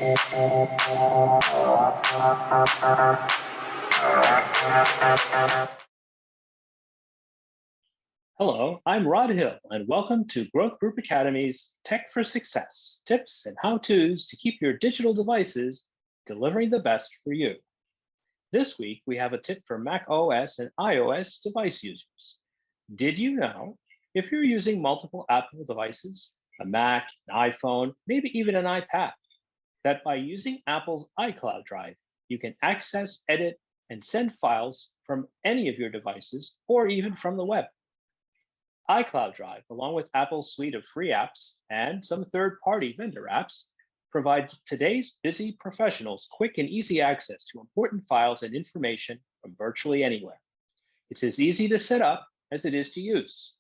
Hello, I'm Rod Hill, and welcome to Growth Group Academy's Tech for Success, tips and how-tos to keep your digital devices delivering the best for you. This week, we have a tip for Mac OS and iOS device users. Did you know, if you're using multiple Apple devices, a Mac, an iPhone, maybe even an iPad, that by using Apple's iCloud Drive, you can access, edit, and send files from any of your devices or even from the web. iCloud Drive, along with Apple's suite of free apps and some third-party vendor apps, provide today's busy professionals quick and easy access to important files and information from virtually anywhere. It's as easy to set up as it is to use.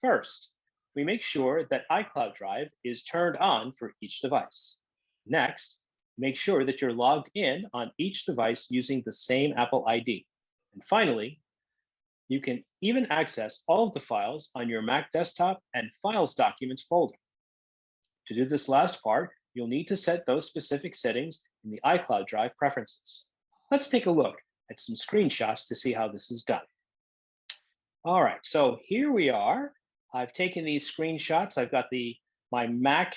First, we make sure that iCloud Drive is turned on for each device. Next, make sure that you're logged in on each device using the same Apple ID. And finally, you can even access all of the files on your Mac desktop and Files Documents folder. To do this last part, you'll need to set those specific settings in the iCloud Drive preferences. Let's take a look at some screenshots to see how this is done. All right, so here we are. I've taken these screenshots. I've got my Mac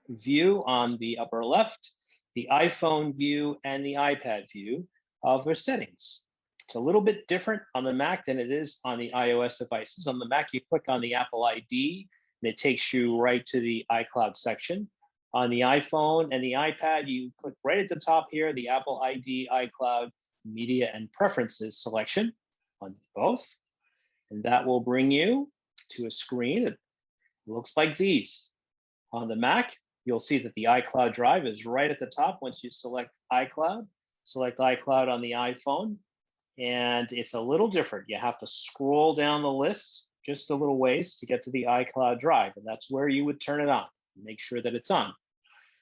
view on the upper left, the iPhone view, and the iPad view of their settings. It's a little bit different on the Mac than it is on the iOS devices. On the Mac, you click on the Apple ID, and it takes you right to the iCloud section. On the iPhone and the iPad, you click right at the top here, the Apple ID, iCloud, Media, and Preferences selection on both. And that will bring you to a screen that looks like these. On the Mac, you'll see that the iCloud Drive is right at the top once you select iCloud. Select iCloud on the iPhone. And it's a little different. You have to scroll down the list just a little ways to get to the iCloud Drive, and that's where you would turn it on. Make sure that it's on.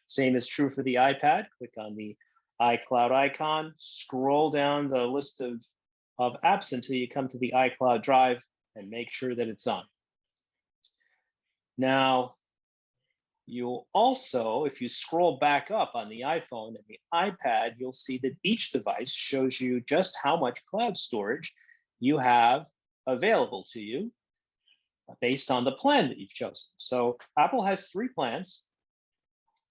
Same is true for the iPad. Click on the iCloud icon, scroll down the list of apps until you come to the iCloud Drive and make sure that it's on. Now, you'll also, if you scroll back up on the iPhone and the iPad, you'll see that each device shows you just how much cloud storage you have available to you based on the plan that you've chosen. So Apple has 3 plans: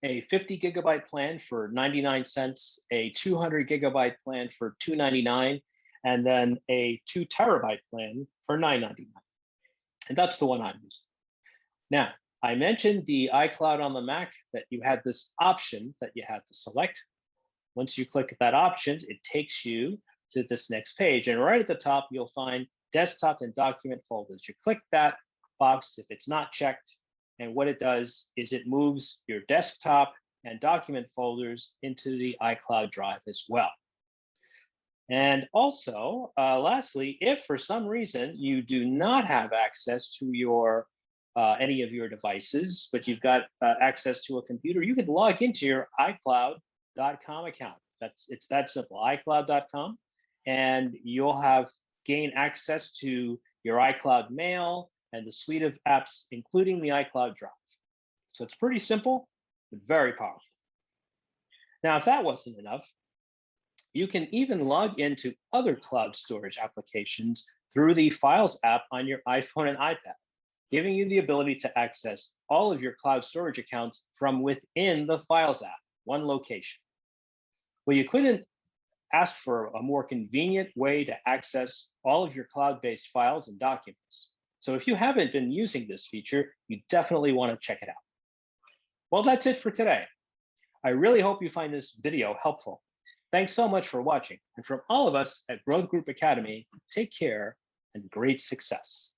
a 50 gigabyte plan for 99 cents, a 200 gigabyte plan for $2.99, and then a 2 terabyte plan for $9.99. And that's the one I'm using. Now, I mentioned the iCloud on the Mac, that you had this option that you had to select. Once you click that option, it takes you to this next page. And right at the top, you'll find desktop and document folders. You click that box if it's not checked. And what it does is it moves your desktop and document folders into the iCloud Drive as well. And also, lastly, if for some reason you do not have access to your any of your devices, but you've got access to a computer, you can log into your iCloud.com account. It's that simple, iCloud.com, and you'll gain access to your iCloud Mail and the suite of apps, including the iCloud Drive. So it's pretty simple, but very powerful. Now, if that wasn't enough, you can even log into other cloud storage applications through the Files app on your iPhone and iPad, giving you the ability to access all of your cloud storage accounts from within the Files app, one location. Well, you couldn't ask for a more convenient way to access all of your cloud-based files and documents. So if you haven't been using this feature, you definitely want to check it out. Well, that's it for today. I really hope you find this video helpful. Thanks so much for watching. And from all of us at Growth Group Academy, take care and great success.